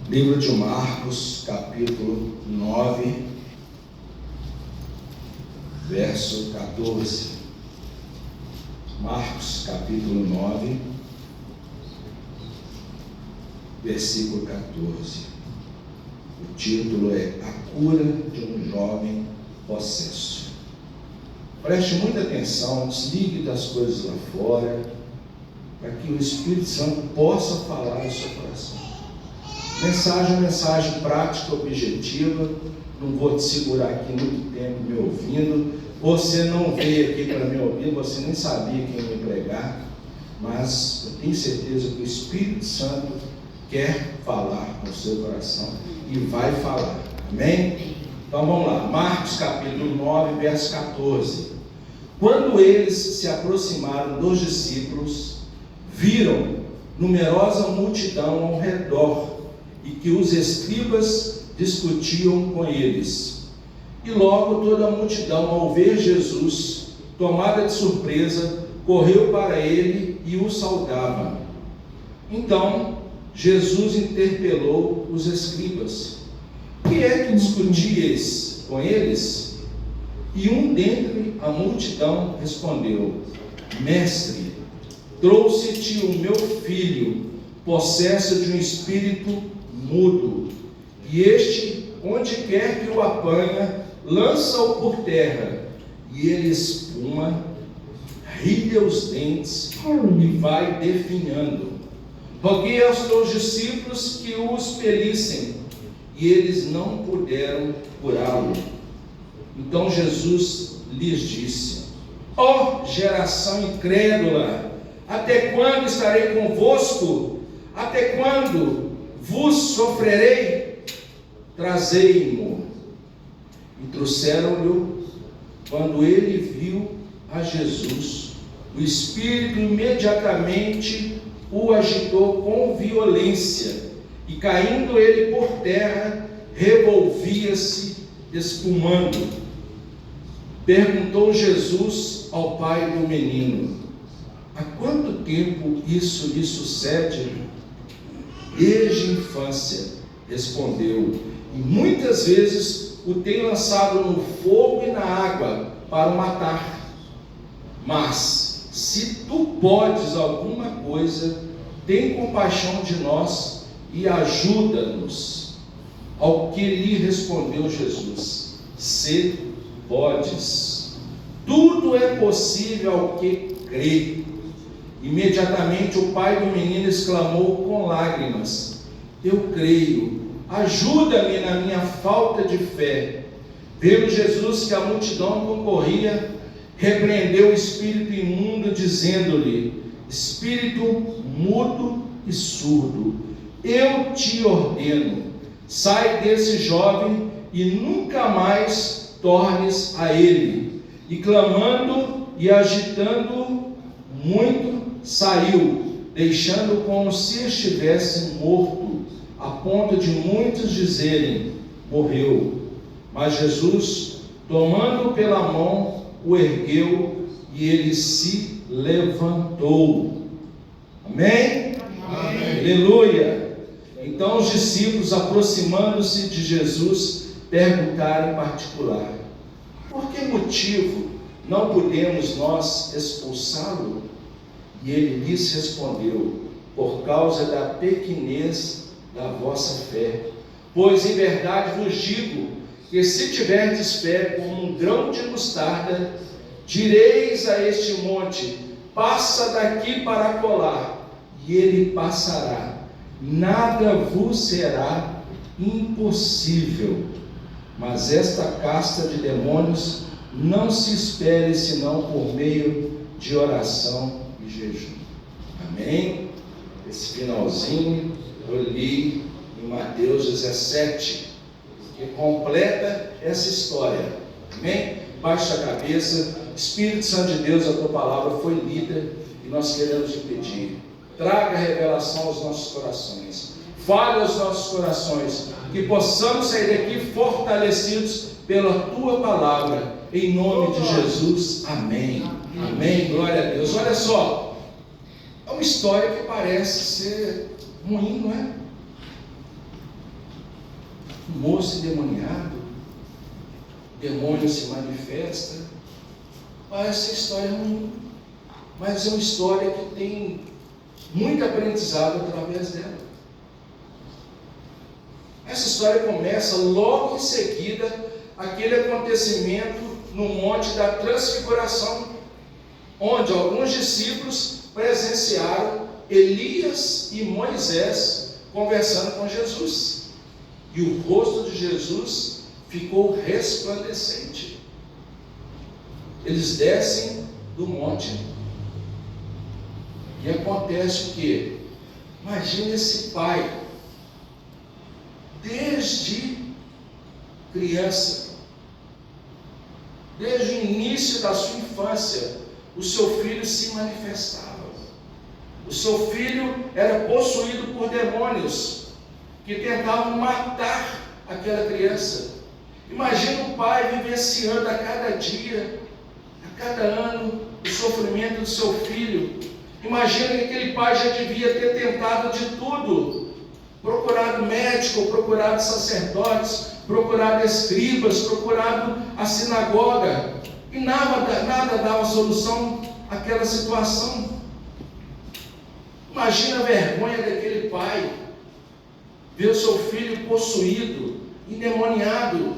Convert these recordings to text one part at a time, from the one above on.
Livro de Marcos, capítulo 9, verso 14. Marcos, capítulo 9, versículo 14. O título é A Cura de um Jovem Possesso. Preste muita atenção, desligue das coisas lá fora, para que o Espírito Santo possa falar no seu coração. Mensagem prática, objetiva. Não vou te segurar aqui muito tempo me ouvindo. Você não veio aqui para me ouvir, você nem sabia quem ia pregar, mas eu tenho certeza que o Espírito Santo quer falar no seu coração e vai falar. Amém? Então vamos lá, Marcos capítulo 9, verso 14. Quando eles se aproximaram dos discípulos, viram numerosa multidão ao redor e que os escribas discutiam com eles. E logo toda a multidão, ao ver Jesus, tomada de surpresa, correu para ele e o saudava. Então Jesus interpelou os escribas: que é que discutíeis com eles? E um dentre a multidão respondeu: Mestre, trouxe-te o meu filho, possesso de um espírito mudo, e este, onde quer que o apanha, lança-o por terra, e ele espuma, rilha os dentes e vai definhando. Roguei aos teus discípulos que o expelissem, e eles não puderam curá-lo. Então Jesus lhes disse: ó geração incrédula, até quando estarei convosco? Até quando vos sofrerei? Trazei-mo. E trouxeram-lhe. Quando ele viu a Jesus, o Espírito imediatamente o agitou com violência, e caindo ele por terra, revolvia-se, espumando. Perguntou Jesus ao pai do menino: há quanto tempo isso lhe sucede? Desde a infância, respondeu, e muitas vezes o tem lançado no fogo e na água para o matar. Mas, se tu podes alguma coisa, tem compaixão de nós e ajuda-nos. Ao que lhe respondeu Jesus: se podes, tudo é possível ao que crê. Imediatamente o pai do menino exclamou com lágrimas: eu creio, ajuda-me na minha falta de fé. Vendo Jesus que a multidão concorria, repreendeu o espírito imundo, dizendo-lhe: espírito mudo e surdo, eu te ordeno, sai desse jovem e nunca mais tornes a ele. E clamando e agitando muito, saiu, deixando como se estivesse morto, a ponto de muitos dizerem: morreu. Mas Jesus, tomando-o pela mão, o ergueu e ele se levantou. Amém? Amém. Aleluia. Então os discípulos, aproximando-se de Jesus, perguntaram em particular: por que motivo não podemos nós expulsá-lo? E ele lhes respondeu: por causa da pequenez da vossa fé. Pois em verdade vos digo que se tiverdes fé como um grão de mostarda, direis a este monte: passa daqui para acolá, e ele passará. Nada vos será impossível. Mas esta casta de demônios não se espere senão por meio de oração e jejum. Amém? Esse finalzinho eu li em Mateus 17, que completa essa história. Amém? Baixa a cabeça. Espírito Santo de Deus, a tua palavra foi lida e nós queremos te pedir: traga revelação aos nossos corações, fale aos nossos corações, que possamos sair daqui fortalecidos pela tua palavra, em nome de Jesus. Amém. Amém. Glória a Deus. Olha só, é uma história que parece ser ruim, não é? um moço endemoniado, o demônio se manifesta. Essa história não, mas é uma história que tem muito aprendizado através dela. Essa história começa logo em seguida aquele acontecimento no Monte da Transfiguração, onde alguns discípulos presenciaram Elias e Moisés conversando com Jesus, e o rosto de Jesus ficou resplandecente. Eles descem do monte e acontece o quê? Imagina esse pai, desde criança, desde o início da sua infância, o seu filho se manifestava. O seu filho era possuído por demônios que tentavam matar aquela criança. Imagina o pai vivenciando a cada dia, a cada ano, o sofrimento do seu filho. Imagina que aquele pai já devia ter tentado de tudo, procurado médico, procurado sacerdotes, procurado escribas, procurado a sinagoga, e nada dava solução àquela situação. Imagina a vergonha daquele pai, ver o seu filho possuído, endemoniado.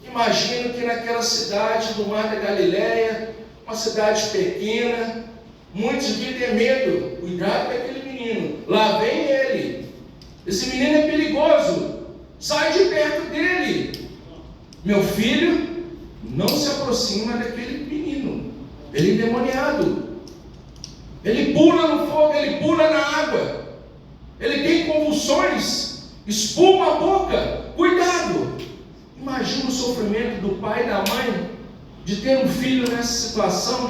Imagino que naquela cidade do Mar da Galileia, uma cidade pequena, muitos deviam ter medo. Cuidado com aquele menino, lá vem ele, esse menino é perigoso, sai de perto dele. Meu filho, não se aproxima daquele menino, ele é endemoniado, ele pula no fogo, ele pula na água, ele tem convulsões, espuma a boca, cuidado. Imagina o sofrimento do pai e da mãe de ter um filho nessa situação.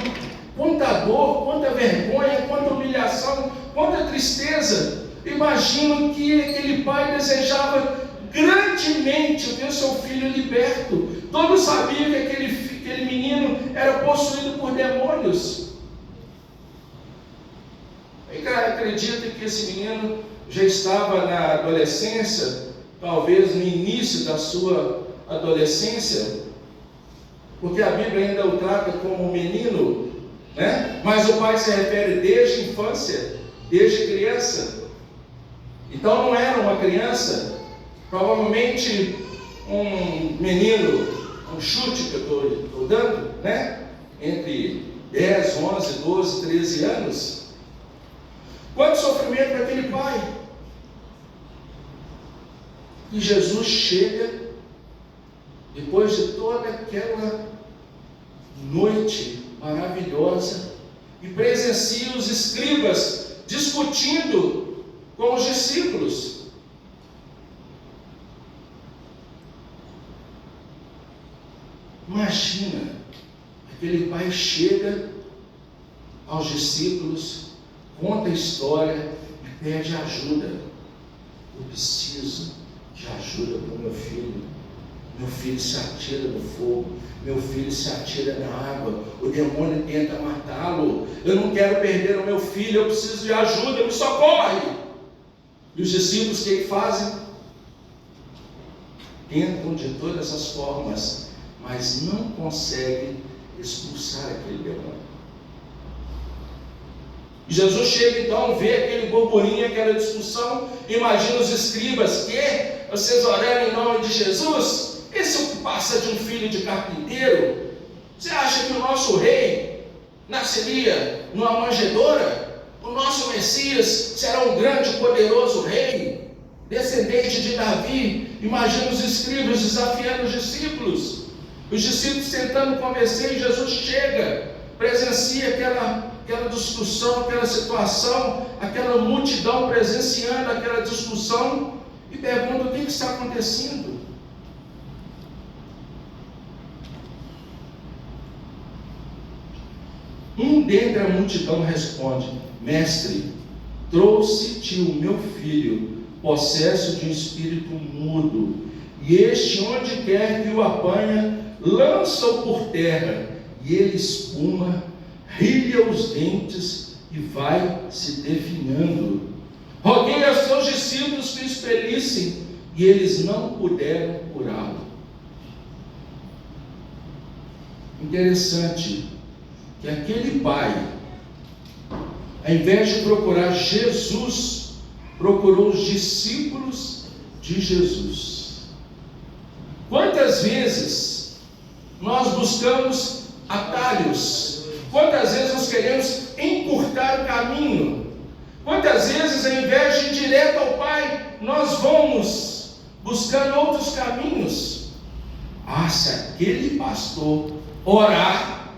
Quanta dor, quanta vergonha, quanta humilhação, quanta tristeza. Imagino que aquele pai desejava grandemente ver seu filho liberto. Todos sabiam que aquele menino era possuído por demônios. Eu acredito que esse menino já estava na adolescência, talvez no início da sua adolescência, porque a Bíblia ainda o trata como menino, né? Mas o pai se refere desde a infância, desde criança. Então não era uma criança, provavelmente um menino, um chute que eu estou dando, né? Entre 10, 11, 12, 13 anos. Quanto sofrimento para aquele pai. E Jesus chega, depois de toda aquela noite maravilhosa, e presencia os escribas discutindo com os discípulos. Imagina, aquele pai chega aos discípulos, conta a história e pede ajuda. Eu preciso de ajuda para o meu filho. Meu filho se atira no fogo, meu filho se atira na água, o demônio tenta matá-lo. Eu não quero perder o meu filho, eu preciso de ajuda, me socorre. E os discípulos o que fazem? Tentam de todas as formas, mas não conseguem expulsar aquele demônio. E Jesus chega então, vê aquele burburinho, aquela discussão. Imagina os escribas, que vocês oraram em nome de Jesus? Esse passa de um filho de carpinteiro? Você acha que o nosso rei nasceria numa manjedoura? O nosso Messias será um grande e poderoso rei, descendente de Davi? Imagina os escribas desafiando os discípulos tentando convencer, e Jesus chega, presencia aquela discussão, aquela situação, aquela multidão presenciando aquela discussão, e pergunta: o que está acontecendo? Um dentre a multidão responde: Mestre, trouxe-te o meu filho, possesso de um espírito mudo, e este, onde quer que o apanha, lança-o por terra, e ele espuma, rilha os dentes e vai se definhando. Roguei aos seus discípulos que o expelissem, e eles não puderam curá-lo. Interessante que aquele pai, ao invés de procurar Jesus, procurou os discípulos de Jesus. Quantas vezes nós buscamos atalhos? Quantas vezes nós queremos encurtar o caminho? Quantas vezes, ao invés de ir direto ao Pai, nós vamos buscando outros caminhos? Se aquele pastor orar,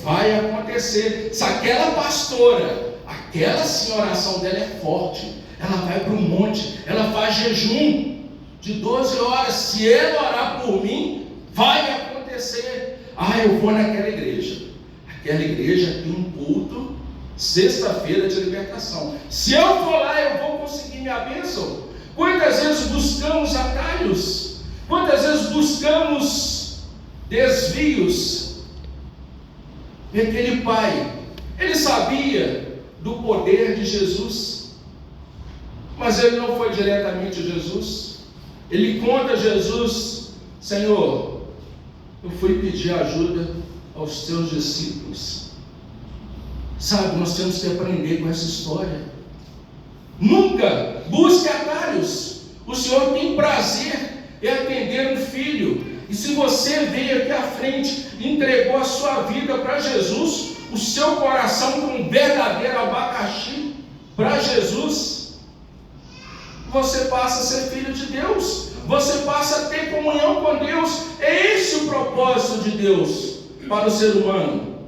vai acontecer. Se aquela pastora, aquela oração dela é forte, ela vai para o monte, ela faz jejum de 12 horas, se ela orar por mim, vai acontecer. Eu vou naquela igreja. Aquela igreja tem um culto sexta-feira de libertação. Se eu for lá, eu vou conseguir minha bênção. Quantas vezes buscamos atalhos? Quantas vezes buscamos desvios? E aquele pai, ele sabia do poder de Jesus, mas ele não foi diretamente a Jesus. Ele conta a Jesus: Senhor, eu fui pedir ajuda aos teus discípulos. Sabe, nós temos que aprender com essa história. Nunca busque atalhos. O Senhor tem prazer em atender um filho. E se você veio aqui à frente e entregou a sua vida para Jesus, o seu coração com um verdadeiro abacaxi para Jesus, você passa a ser filho de Deus. Você passa a ter comunhão com Deus. É esse o propósito de Deus para o ser humano,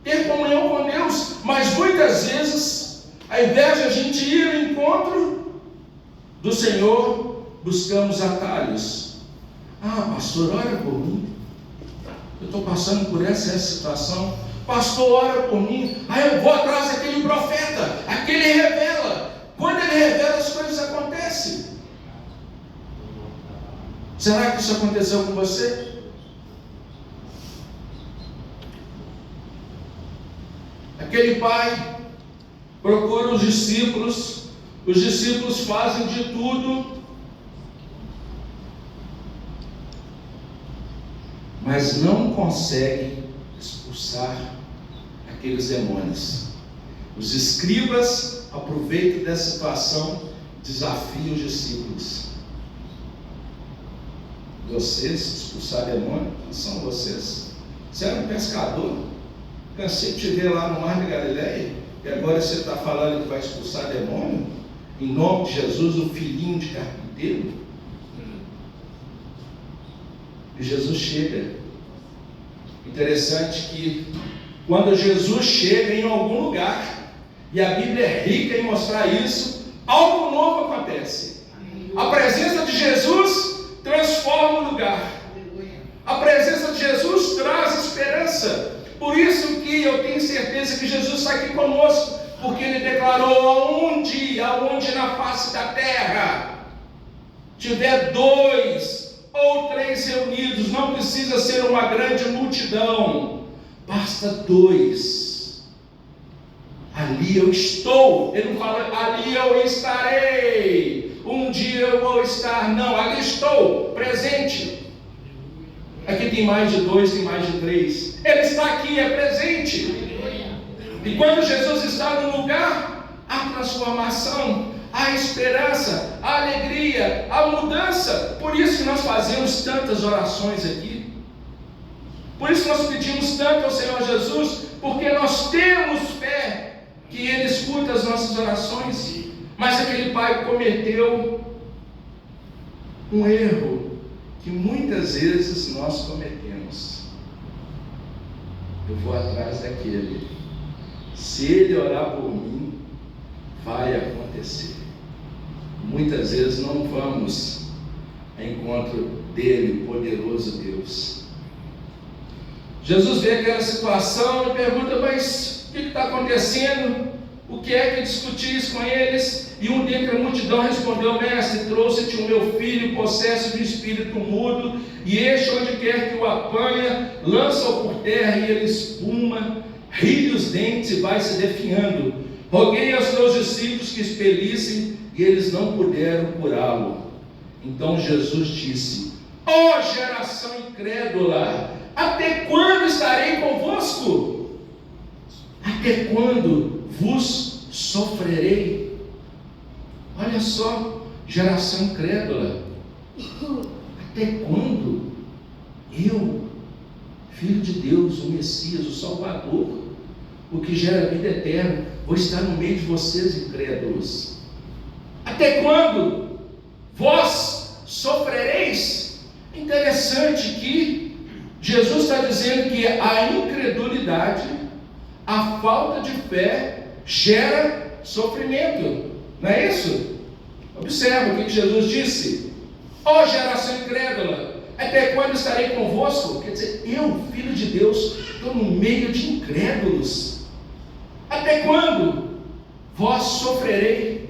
ter comunhão com Deus. Mas muitas vezes, ao invés de a gente ir ao encontro do Senhor, buscamos atalhos. Pastor, ora por mim, eu estou passando por essa situação. Pastor, ora por mim. Eu vou atrás daquele profeta, aquele revela. Quando ele revela, as coisas acontecem. Será que isso aconteceu com você? Aquele pai procura os discípulos fazem de tudo, mas não conseguem expulsar aqueles demônios. Os escribas aproveitam dessa situação, desafiam os discípulos. Vocês expulsar demônio? Quem são vocês? Você era um pescador? Cansei de te ver lá no Mar de Galileia, e agora você está falando que vai expulsar demônio? Em nome de Jesus, o filhinho de carpinteiro? E Jesus chega. Interessante que quando Jesus chega em algum lugar, e a Bíblia é rica em mostrar isso, algo novo acontece. A presença de Jesus transforma o lugar. A presença de Jesus traz esperança. Por isso que eu tenho certeza que Jesus está aqui conosco, porque Ele declarou: aonde na face da terra tiver 2 ou 3 reunidos, não precisa ser uma grande multidão, basta 2. Ali eu estou. Ele não fala: ali eu estarei, um dia eu vou estar. Não, ali estou, presente. Aqui tem mais de 2, tem mais de 3. Ele está aqui, é presente. E quando Jesus está no lugar, há transformação, há esperança, há alegria, há mudança. Por isso que nós fazemos tantas orações aqui. Por isso que nós pedimos tanto ao Senhor Jesus, porque nós temos fé que Ele escuta as nossas orações. Mas aquele pai cometeu um erro que muitas vezes nós cometemos. Eu vou atrás daquele. Se ele orar por mim, vai acontecer. Muitas vezes não vamos ao encontro dele, poderoso Deus. Jesus vê aquela situação e pergunta: mas o que está acontecendo? O que é que discutis com eles? E um dentre a multidão respondeu: mestre, trouxe-te o meu filho, possesso de um espírito mudo, e este, onde quer que o apanha, lança-o por terra, e ele espuma, ri os dentes e vai se definhando. Roguei aos teus discípulos que expelissem, e eles não puderam curá-lo. Então Jesus disse: ó geração incrédula, até quando estarei convosco? Até quando vos sofrerei? Olha só, geração incrédula, até quando eu, Filho de Deus, o Messias, o Salvador, o que gera vida eterna, vou estar no meio de vocês incrédulos? Até quando vós sofrereis? Interessante que Jesus está dizendo que a incredulidade, a falta de fé, gera sofrimento, não é isso? Observa o que Jesus disse: ó geração incrédula, até quando estarei convosco? Quer dizer, eu, Filho de Deus, estou no meio de incrédulos. Até quando vós sofrerei?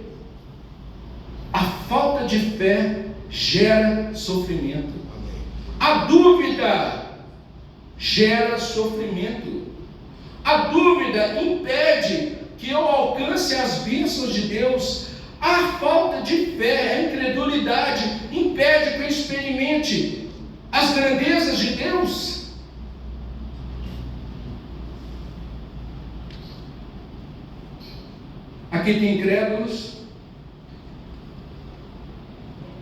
A falta de fé gera sofrimento. A dúvida gera sofrimento. A dúvida impede que eu alcance as bênçãos de Deus. A falta de fé, a incredulidade, impede que eu experimente as grandezas de Deus. Aqui tem incrédulos.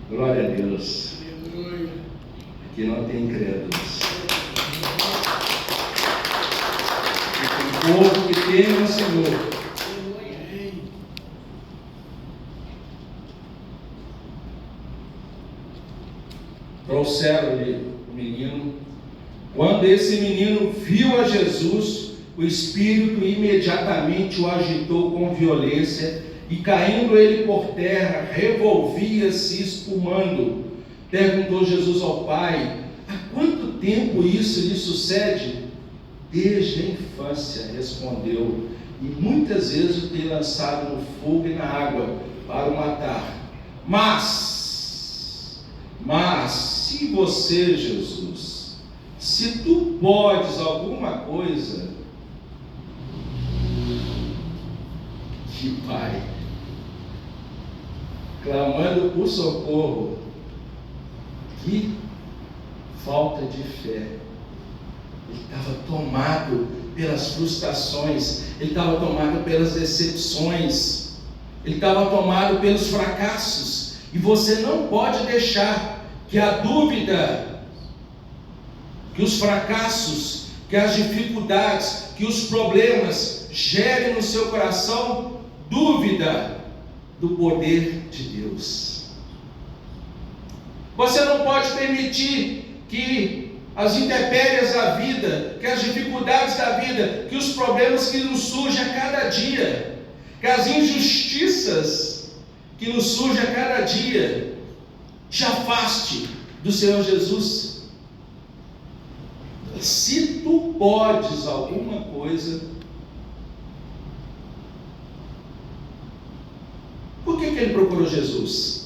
Glória a Deus. Aqui não tem incrédulos. Aqui tem um povo que teme o Senhor. Trouxeram-lhe o menino. Quando esse menino viu a Jesus, o Espírito imediatamente o agitou com violência, e caindo ele por terra, revolvia-se espumando. Perguntou Jesus ao Pai: há quanto tempo isso lhe sucede? Desde a infância, respondeu, e muitas vezes o tem lançado no fogo e na água para o matar. Mas, se você, Jesus, se tu podes alguma coisa, que pai, clamando por socorro, que falta de fé. Ele estava tomado pelas frustrações, ele estava tomado pelas decepções, ele estava tomado pelos fracassos. E você não pode deixar que a dúvida, que os fracassos, que as dificuldades, que os problemas gerem no seu coração dúvida do poder de Deus. Você não pode permitir que as intempéries da vida, que as dificuldades da vida, que os problemas que nos surgem a cada dia, que as injustiças que nos surgem a cada dia, te afaste do Senhor Jesus. Se tu podes alguma coisa, por que ele procurou Jesus?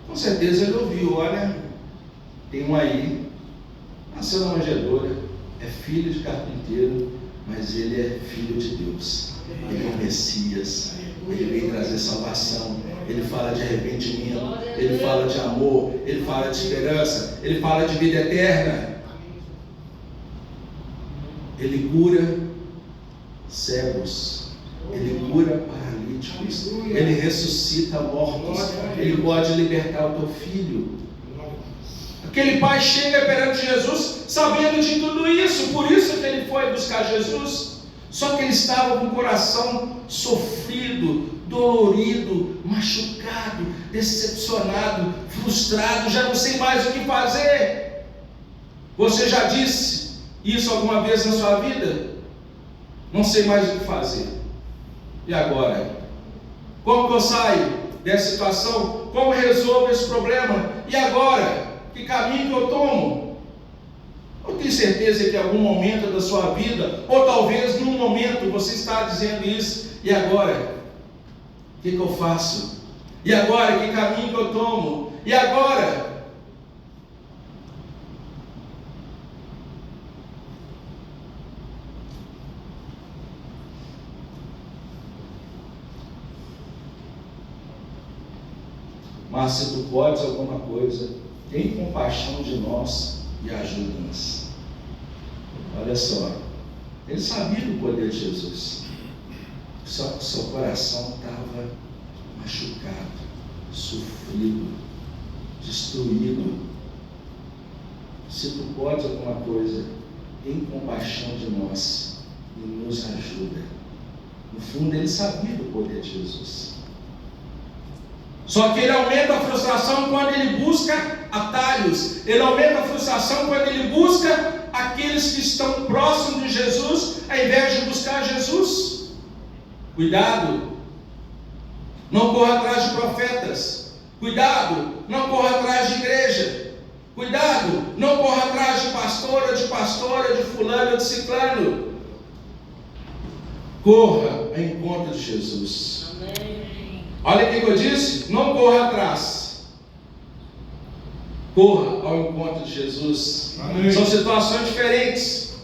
Com certeza ele ouviu: olha, tem um aí, nasceu na manjedoura, é filho de carpinteiro, mas ele é filho de Deus, ele é o Messias, ele vem trazer salvação, ele fala de arrependimento, ele fala de amor, ele fala de esperança, ele fala de vida eterna, ele cura cegos, ele cura paralíticos, ele ressuscita mortos, ele pode libertar o teu filho. Aquele pai chega perante Jesus sabendo de tudo isso, por isso que ele foi buscar Jesus. Só que ele estava com o coração sofrido, dolorido, machucado, decepcionado, frustrado, já não sei mais o que fazer. Você já disse isso alguma vez na sua vida? Não sei mais o que fazer. E agora? Como que eu saio dessa situação? Como resolvo esse problema? E agora? Que caminho que eu tomo? Eu tenho certeza que em algum momento da sua vida, ou talvez num momento, você está dizendo isso. E agora? O que eu faço? E agora? Que caminho que eu tomo? E agora? mas se tu podes alguma coisa, tem compaixão de nós e ajuda-nos. Olha só, ele sabia do poder de Jesus, só que seu coração estava machucado, sofrido, destruído. Se tu podes alguma coisa, tem compaixão de nós e nos ajuda. No fundo, ele sabia do poder de Jesus. Só que ele aumenta a frustração quando ele busca atalhos. Ele aumenta a frustração quando ele busca aqueles que estão próximos de Jesus, ao invés de buscar Jesus. Cuidado, não corra atrás de profetas. Cuidado, não corra atrás de igreja. Cuidado, não corra atrás de pastora, de fulano, de ciclano. Corra ao encontro de Jesus. Amém. Olha o que eu disse, não corra atrás. Corra ao encontro de Jesus. Amém. São situações diferentes.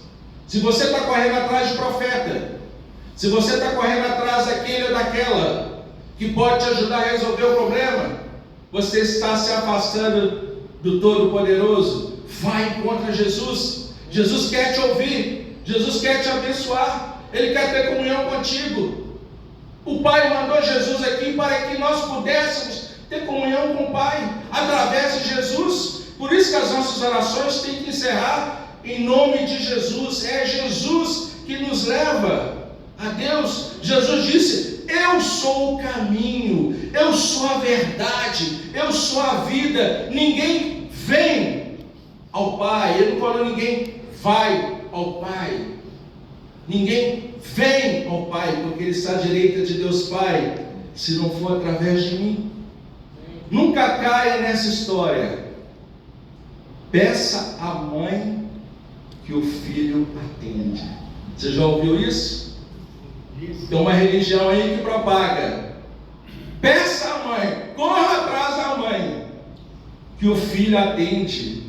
Se você está correndo atrás de profeta, se você está correndo atrás daquele ou daquela que pode te ajudar a resolver o problema, você está se afastando do Todo-Poderoso. Vai contra Jesus. Jesus quer te ouvir, Jesus quer te abençoar, Ele quer ter comunhão contigo. O Pai mandou Jesus aqui para que nós pudéssemos ter comunhão com o Pai através de Jesus. Por isso que as nossas orações têm que encerrar em nome de Jesus. É Jesus que nos leva a Deus. Jesus disse: eu sou o caminho, eu sou a verdade, eu sou a vida. Ninguém vem ao Pai. Ele não falou ninguém vai ao Pai. Ninguém vem ao Pai, porque Ele está à direita de Deus Pai, se não for através de mim. Nunca caia nessa história. Peça à mãe que o filho atende. Você já ouviu isso? Tem uma religião aí que propaga: peça à mãe, corra atrás da mãe que o filho atende.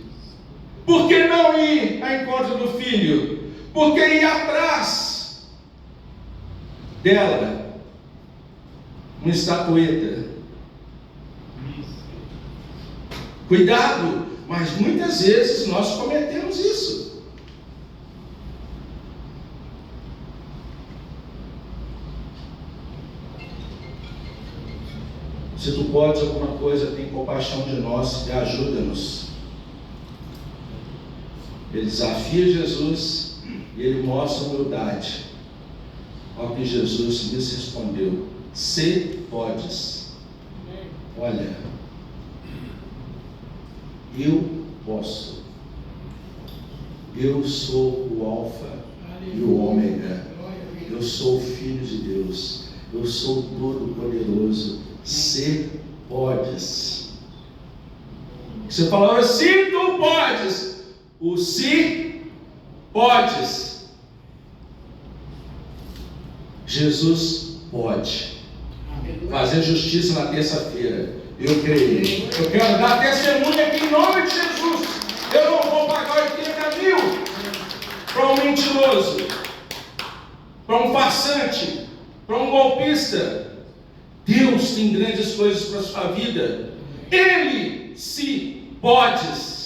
Por que não ir ao encontro do filho? Porque ir atrás dela, uma estatueta. Cuidado, mas muitas vezes nós cometemos isso. Se tu podes alguma coisa, tem compaixão de nós e ajuda-nos. Ele desafia Jesus e ele mostra humildade. Ao que Jesus lhes respondeu: se podes. Olha, eu posso. Eu sou o Alfa e o Ômega. Eu sou o Filho de Deus. Eu sou o Todo-Poderoso. Se podes. Você falou: se tu podes. O se podes. Jesus pode fazer justiça na terça-feira. Eu creio. Eu quero dar testemunha aqui em nome de Jesus. Eu não vou pagar 80 mil para um mentiroso, para um farsante, para um golpista. Deus tem grandes coisas para a sua vida. Ele se podes.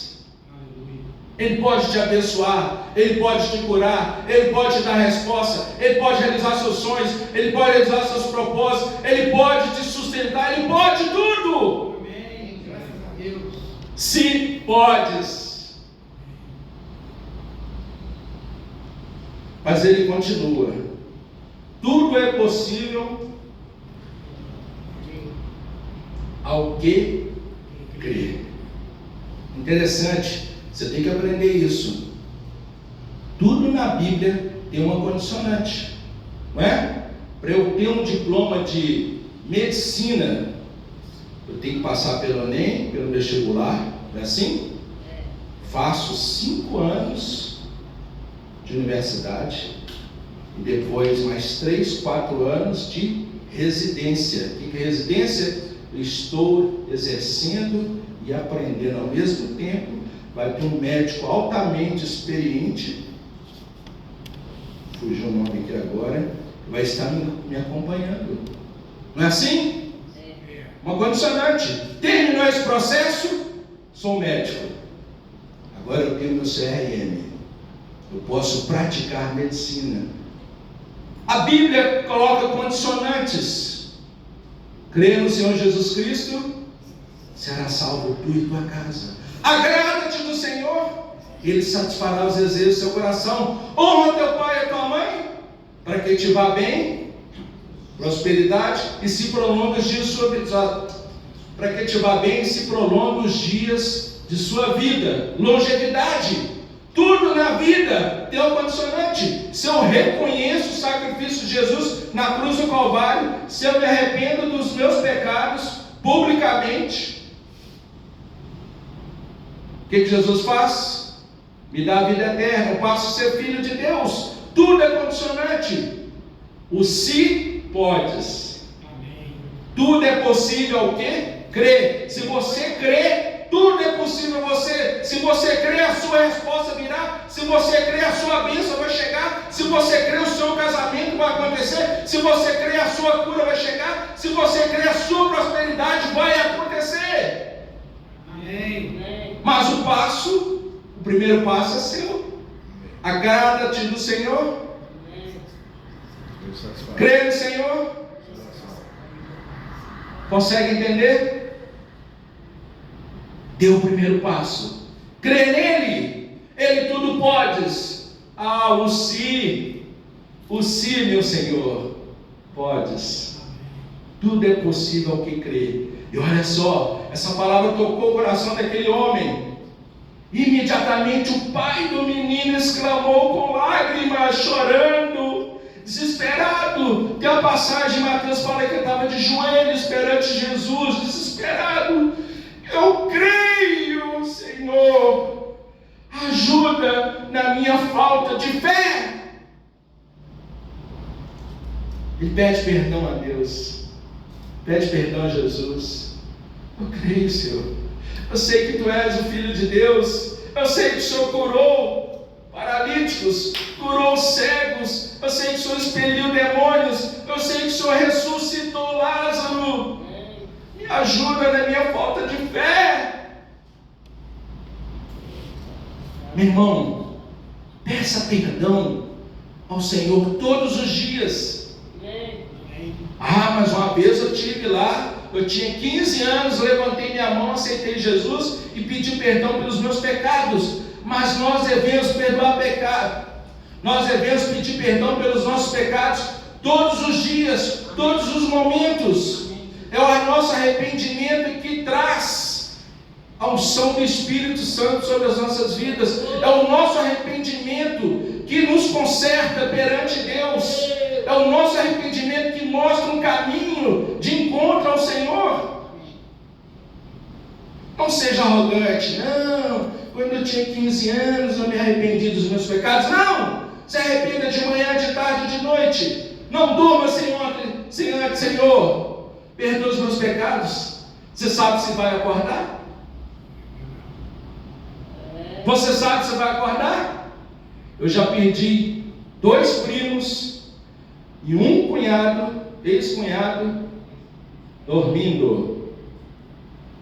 Ele pode te abençoar, Ele pode te curar, Ele pode te dar resposta, Ele pode realizar seus sonhos, Ele pode realizar seus propósitos, Ele pode te sustentar, Ele pode tudo. Amém. Graças a Deus. Se podes. Mas Ele continua: tudo é possível ao que crê. Interessante. Você tem que aprender isso. Tudo na Bíblia tem uma condicionante, não é? Para eu ter um diploma de medicina, eu tenho que passar pelo Enem, pelo vestibular, não é assim? Faço 5 anos de universidade e depois mais 3, 4 anos de residência. O que é residência? Eu estou exercendo e aprendendo ao mesmo tempo. Vai ter um médico altamente experiente, fugiu o nome aqui agora, vai estar me acompanhando. Não é assim? Uma condicionante. Terminou esse processo, sou médico. Agora eu tenho meu CRM. Eu posso praticar medicina. A Bíblia coloca condicionantes. Crê no Senhor Jesus Cristo, será salvo tu e tua casa. Agrada-te do Senhor, Ele satisfará os desejos do seu coração. Honra teu pai e a tua mãe, para que te vá bem, prosperidade, e se prolongue os dias de sua vida. Para que te vá bem e se prolongue os dias de sua vida. Longevidade. Tudo na vida tem um condicionante. Se eu reconheço o sacrifício de Jesus na cruz do Calvário, se eu me arrependo dos meus pecados publicamente, o que Jesus faz? Me dá a vida eterna, eu passo a ser filho de Deus. Tudo é condicionante. O se podes. Tudo é possível o quê? Crer. Se você crê, tudo é possível. Se você crê, a sua resposta virá. Se você crê, a sua bênção vai chegar. Se você crê, o seu casamento vai acontecer. Se você crê, a sua cura vai chegar. Se você crê, a sua prosperidade vai acontecer. Amém. Mas o primeiro passo é seu. Agrada-te do Senhor. Crê no Senhor. Consegue entender? Deu o primeiro passo. Crê nele. Ele tudo podes. O se, meu Senhor, podes. Tudo é possível ao que crê. E olha só, essa palavra tocou o coração daquele homem. Imediatamente o pai do menino exclamou com lágrimas, chorando, desesperado. Tem a passagem, Mateus fala que ele estava de joelhos perante Jesus, desesperado. Eu creio, Senhor, ajuda na minha falta de fé. Ele pede perdão a Deus, pede perdão a Jesus. Eu creio, Senhor. Eu sei que Tu és o Filho de Deus. Eu sei que o Senhor curou paralíticos, curou cegos. Eu sei que o Senhor expeliu demônios. Eu sei que o Senhor ressuscitou Lázaro. Me ajuda na minha falta de fé. Meu irmão, peça perdão ao Senhor todos os dias. Mas uma vez eu tive lá, eu tinha 15 anos, levantei minha mão, aceitei Jesus e pedi perdão pelos meus pecados. Mas nós devemos perdoar pecado. Nós devemos pedir perdão pelos nossos pecados todos os dias, todos os momentos. É o nosso arrependimento que traz a unção do Espírito Santo sobre as nossas vidas. É o nosso arrependimento que nos conserta perante Deus. É o nosso arrependimento que mostra um caminho de encontro ao Senhor. Não seja arrogante. Não, quando eu tinha 15 anos eu me arrependi dos meus pecados. Não, se arrependa de manhã, de tarde, de noite. Não durma Senhor, perdoa os meus pecados. Você sabe se vai acordar? Você sabe se vai acordar? Eu já perdi 2 primos e um cunhado, ex-cunhado, dormindo.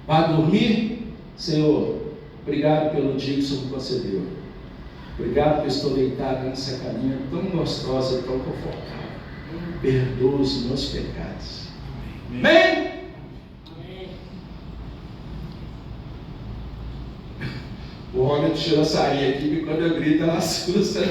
Vai dormir? Senhor, obrigado pelo dia que o Senhor me concedeu. Obrigado que eu estou deitado nessa caminha tão gostosa, tão confortável. Perdoa os meus pecados. Amém? O homem tirou a sarinha aqui, porque quando eu grito ela assusta.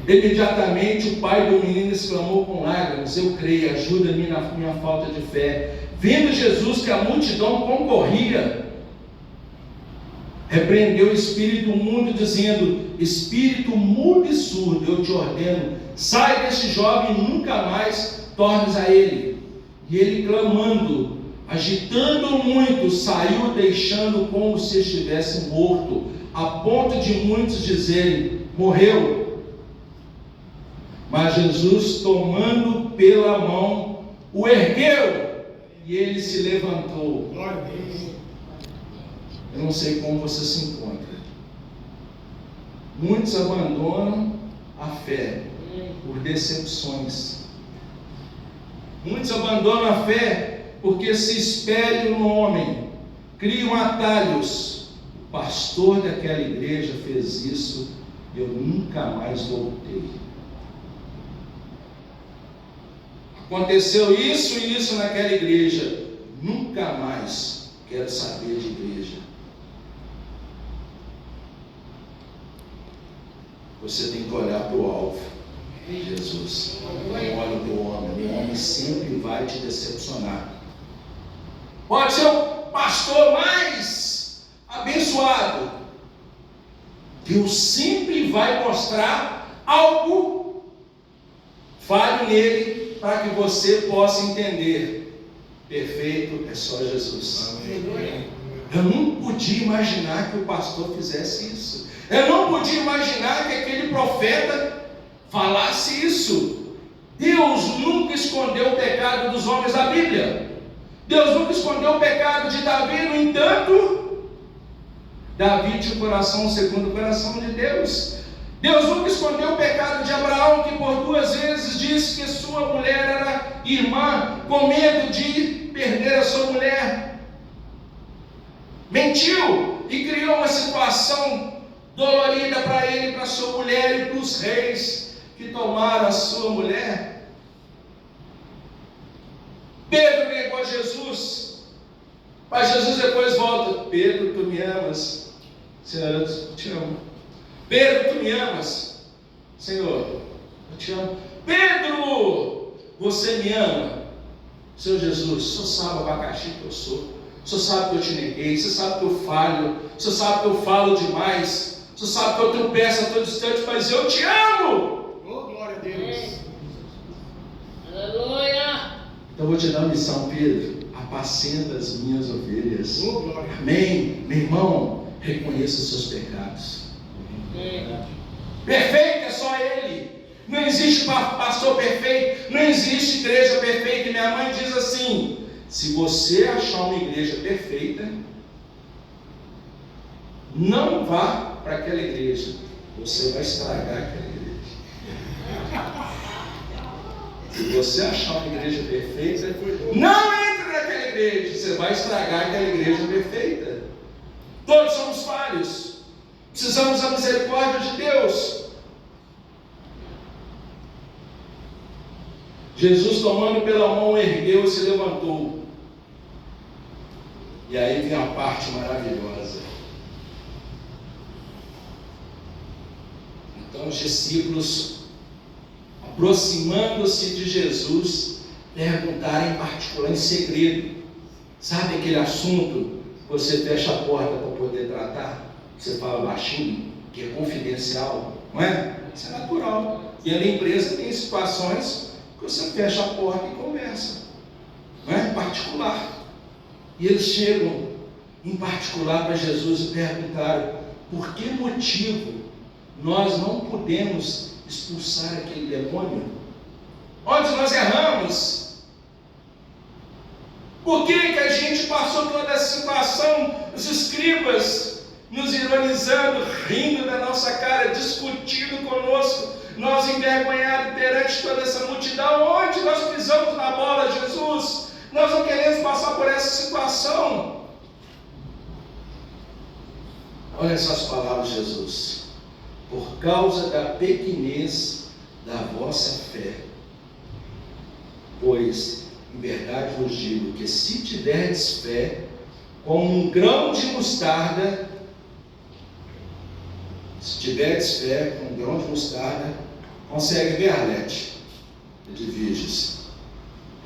Imediatamente o pai do menino exclamou com lágrimas: eu creio, ajuda-me na minha falta de fé. Vendo Jesus que a multidão concorria, repreendeu o espírito mudo, dizendo: espírito mudo e surdo, eu te ordeno, sai deste jovem e nunca mais tornes a ele. E ele, clamando, agitando muito, saiu, deixando como se estivesse morto, a ponto de muitos dizerem: morreu. Mas Jesus, tomando pela mão, o ergueu e ele se levantou. Eu não sei como você se encontra. Muitos abandonam a fé por decepções. Muitos abandonam a fé porque se espelham no homem, criam atalhos. O pastor daquela igreja fez isso, eu nunca mais voltei. Aconteceu isso e isso naquela igreja, nunca mais quero saber de igreja. Você tem que olhar para o alvo, Jesus. Não olha para o homem sempre vai te decepcionar. Pode ser o pastor mais abençoado, Deus sempre vai mostrar algo falho nele, para que você possa entender: perfeito é só Jesus. Amém. Eu não podia imaginar que o pastor fizesse isso. Eu não podia imaginar que aquele profeta falasse isso. Deus nunca escondeu o pecado dos homens da Bíblia. Deus nunca escondeu o pecado de Davi. No entanto, Davi tinha o coração segundo o coração de Deus. Deus nunca escondeu o pecado de Abraão, que por 2 vezes disse que sua mulher era irmã, com medo de perder a sua mulher. Mentiu e criou uma situação dolorida para ele, para sua mulher e para os reis que tomaram a sua mulher. Pedro negou Jesus, mas Jesus depois volta: Pedro, tu me amas? Senhor, eu te amo. Pedro, tu me amas? Senhor, eu te amo. Pedro, você me ama? Senhor Jesus, o Senhor sabe o abacaxi que eu sou. O Senhor sabe que eu te neguei. Você sabe que eu falho. O Senhor sabe que eu falo demais. O Senhor sabe que eu tropeço a todo instante, mas eu te amo. Oh, glória a Deus. Aleluia. Então eu vou te dar uma missão, Pedro: apacenta as minhas ovelhas. Oh, glória. Amém. Meu irmão, reconheça os seus pecados. Perfeito é só Ele. Não existe pastor perfeito, não existe igreja perfeita. E minha mãe diz assim: se você achar uma igreja perfeita, não vá para aquela igreja, você vai estragar aquela igreja. Se você achar uma igreja perfeita, não entre naquela igreja, você vai estragar aquela igreja perfeita. Todos somos falhos, precisamos da misericórdia de Deus. Jesus, tomando pela mão, ergueu e se levantou. E aí vem a parte maravilhosa. Então os discípulos, aproximando-se de Jesus, perguntaram em particular, em segredo: sabe aquele assunto que você fecha a porta para poder tratar? Você fala baixinho, que é confidencial, não é? Isso é natural. E a empresa tem situações que você fecha a porta e conversa, não é? Particular. E eles chegam em particular para Jesus e perguntaram: por que motivo nós não podemos expulsar aquele demônio? Onde nós erramos? Por que a gente passou toda essa situação, os escribas nos ironizando, rindo da nossa cara, discutindo conosco, nós envergonhados perante toda essa multidão? Onde nós pisamos na bola, Jesus? Nós não queremos passar por essa situação. Olha essas palavras de Jesus: por causa da pequenez da vossa fé, pois em verdade vos digo que se tiverdes fé como um grão de mostarda, se tiverdes fé com um grão de mostarda, consegue ver, Arlete? Dirige-se.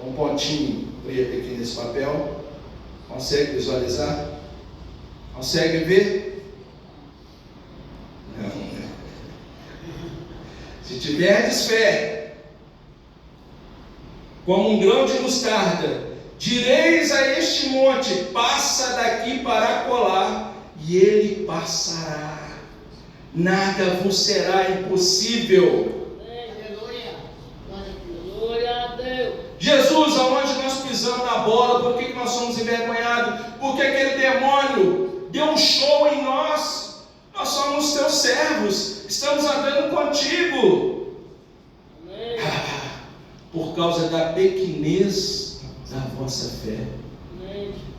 Um pontinho preto aqui nesse papel. Consegue visualizar? Consegue ver? Não. Se tiverdes fé como um grão de mostarda, direis a este monte: passa daqui para acolá, e ele passará. Nada vos será impossível. Jesus, aonde nós pisamos na bola, por que nós somos envergonhados? Porque aquele demônio deu um show em nós. Nós somos teus servos, estamos andando contigo. por causa da pequenez da vossa fé.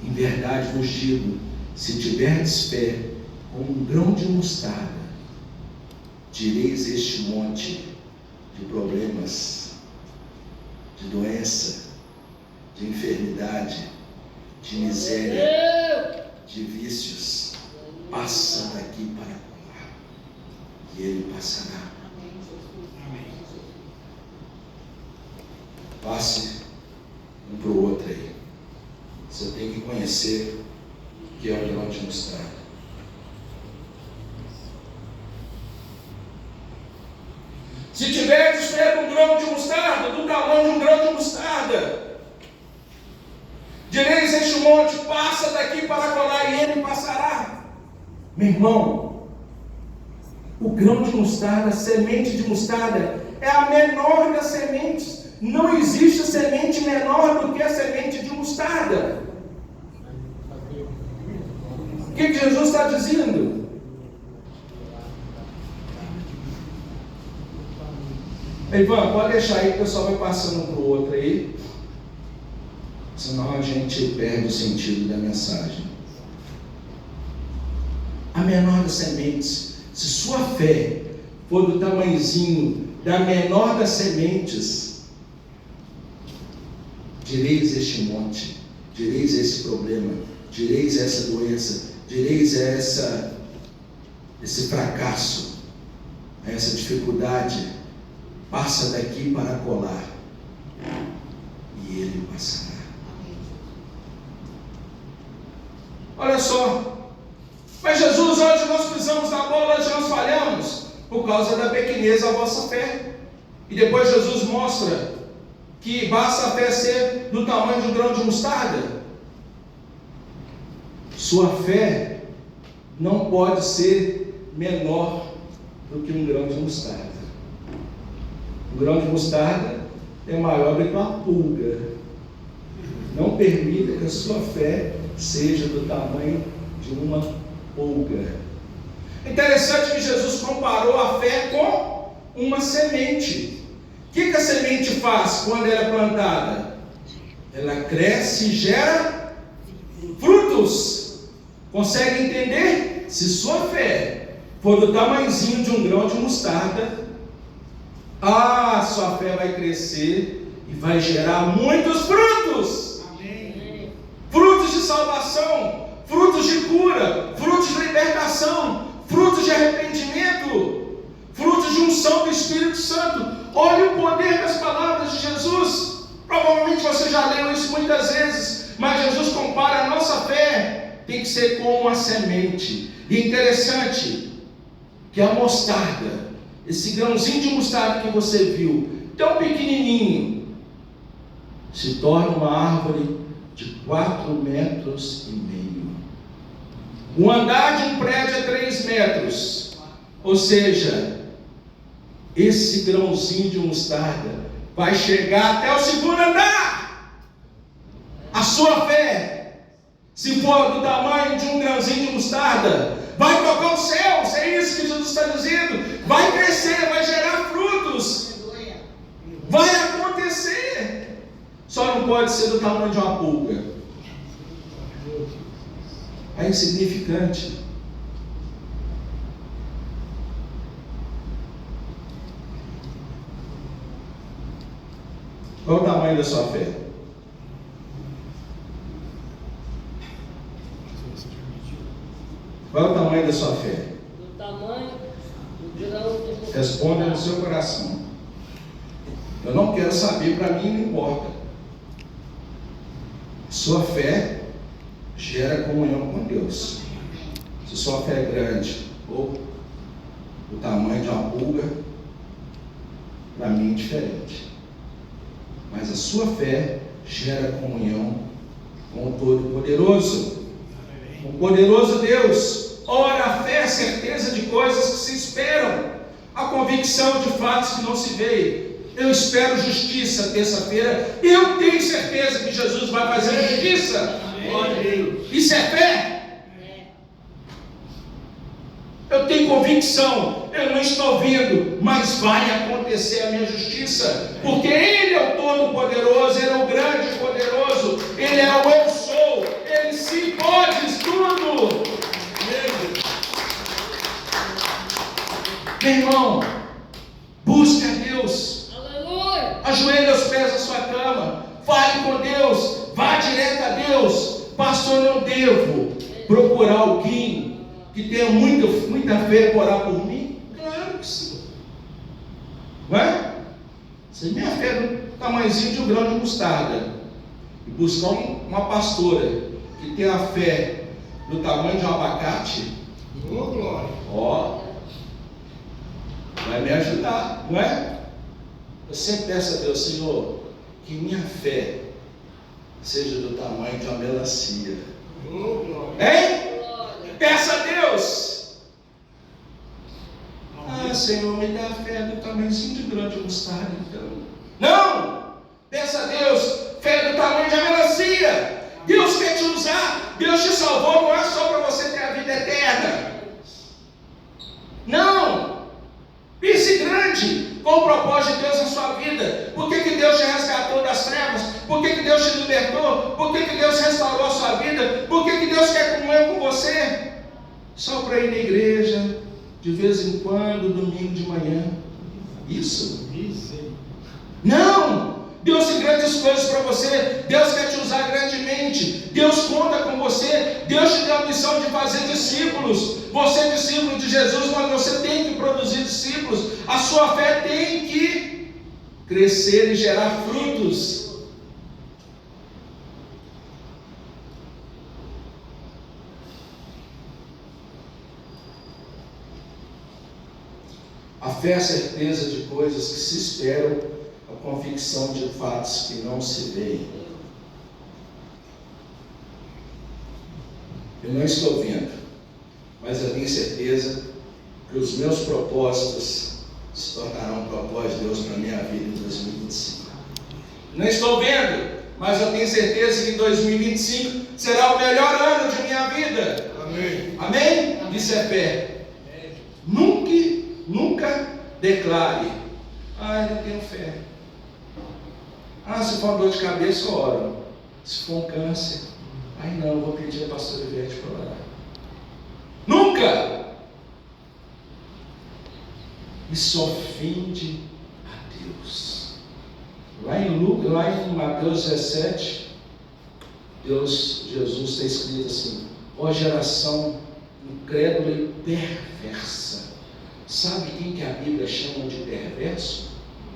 Em verdade vos digo, se tiverdes fé como um grão de mostarda, direis este monte de problemas, de doença, de enfermidade, de miséria, de vícios, passa daqui para lá, e ele passará. Passe um para o outro aí. Você tem que conhecer o que é o grão de mostarda. Se tiverdes fé com um grão de mostarda, do tamanho de um grão de mostarda, direis este monte, passa daqui para colar, e ele passará. Meu irmão, o grão de mostarda, a semente de mostarda, é a menor das sementes. Não existe semente menor do que a semente de mostarda. O que Jesus está dizendo? Ivan, pode deixar aí, o pessoal vai passando um para o outro aí, senão a gente perde o sentido da mensagem. A menor das sementes, se sua fé for do tamanhozinho da menor das sementes, direis este monte, direis esse problema, direis essa doença, direis esse fracasso, essa dificuldade, passa daqui para colar, e ele passará. Olha só, mas Jesus, onde nós pisamos na bola, onde nós falhamos? Por causa da pequenez da vossa fé. E depois Jesus mostra que basta a fé ser do tamanho de um grão de mostarda. Sua fé não pode ser menor do que um grão de mostarda. Um grão de mostarda é maior do que uma pulga. Não permita que a sua fé seja do tamanho de uma pulga. Interessante que Jesus comparou a fé com uma semente. O que a semente faz quando ela é plantada? Ela cresce e gera frutos. Consegue entender? Se sua fé for do tamanhozinho de um grão de mostarda, sua fé vai crescer e vai gerar muitos frutos. Amém. Frutos de salvação, frutos de cura, frutos de libertação, frutos de arrependimento, frutos de unção do Espírito Santo. Olha o poder das palavras de Jesus. Provavelmente você já leu isso muitas vezes, mas Jesus compara a nossa fé, tem que ser como uma semente. E é interessante que a mostarda, esse grãozinho de mostarda que você viu, tão pequenininho, se torna uma árvore de 4,5 metros. O andar de um prédio é 3 metros. Ou seja, esse grãozinho de mostarda vai chegar até o segundo andar. A sua fé, se for do tamanho de um grãozinho de mostarda, vai tocar os céus. É isso que Jesus está dizendo. Vai crescer, vai gerar frutos, vai acontecer. Só não pode ser do tamanho de uma pulga. É insignificante. Qual é o tamanho da sua fé? Qual é o tamanho da sua fé? O tamanho do grão de... Responda no seu coração. Eu não quero saber, para mim não importa. Sua fé gera comunhão com Deus. Se sua fé é grande ou o tamanho de uma pulga, para mim é diferente. Mas a sua fé gera comunhão com o Todo-Poderoso, com o poderoso Deus. Ora, a fé é a certeza de coisas que se esperam, a convicção de fatos que não se veem. Eu espero justiça terça-feira. Eu tenho certeza que Jesus vai fazer justiça. Amém. Isso é fé. Eu tenho convicção eu não estou vendo, mas vai acontecer a minha justiça, porque Ele é o Todo-Poderoso, Ele é o grande e poderoso, Ele é o eu sou, Ele sim pode tudo. Meu irmão, busque a Deus, ajoelhe aos pés da sua cama, fale com Deus, vá direto a Deus. Pastor, eu devo procurar alguém que tenha muita fé para orar por mim? Claro que sim. Não é? Se minha fé é do tamanhozinho de um grão de mostarda, e buscar uma pastora que tenha a fé do tamanho de um abacate, ó, vai me ajudar, não é? Eu sempre peço a Deus, Senhor, que minha fé seja do tamanho de uma melancia. Hein? Peça a Deus. Ah, Senhor, me dá a fé do tamanhozinho de grão de mostarda, então. Não! Peça a Deus, fé do tamanho de uma melancia. Deus quer te usar. Deus te salvou, não é só para você ter a vida eterna. Não! Pense grande. Qual o propósito de Deus na sua vida? Por que Deus te resgatou das trevas? Por que Deus te libertou? Por que Deus restaurou a sua vida? Por que Deus quer comunhão com você? Só para ir na igreja, de vez em quando, domingo de manhã. Isso? Não! Deus tem grandes coisas para você. Deus quer te usar grandemente. Deus conta com você. Deus te deu a missão de fazer discípulos. Você é discípulo de Jesus, mas você tem que produzir discípulos. A sua fé tem que crescer e gerar frutos. A fé é a certeza de coisas que se esperam, a convicção de fatos que não se veem. Eu não estou vendo, mas eu tenho certeza que os meus propósitos se tornarão um propósito de Deus para a minha vida em 2025. Não estou vendo, mas eu tenho certeza que 2025 será o melhor ano de minha vida. Amém? Amém? Isso é fé. Nunca declare: ah, eu não tenho fé. Ah, se for uma dor de cabeça, eu oro. Se for um câncer, aí não, eu vou pedir a pastora Ivete para orar. Nunca! E só ofende a Deus. Lá em Mateus 17, Jesus está escrito assim: ó geração incrédula e perversa. Sabe quem que a Bíblia chama de perverso?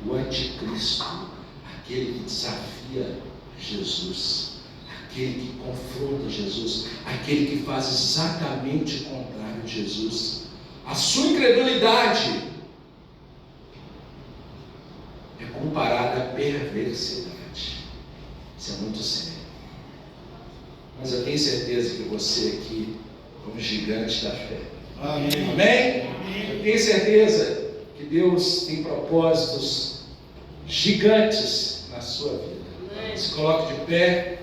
O anticristo, aquele que desafia Jesus, aquele que confronta Jesus, aquele que faz exatamente o contrário de Jesus. A sua incredulidade é comparada à perversidade. Isso é muito sério. Mas eu tenho certeza que você aqui é um gigante da fé. Amém? Amém? Eu tenho certeza que Deus tem propósitos gigantes na sua vida. Se coloque de pé.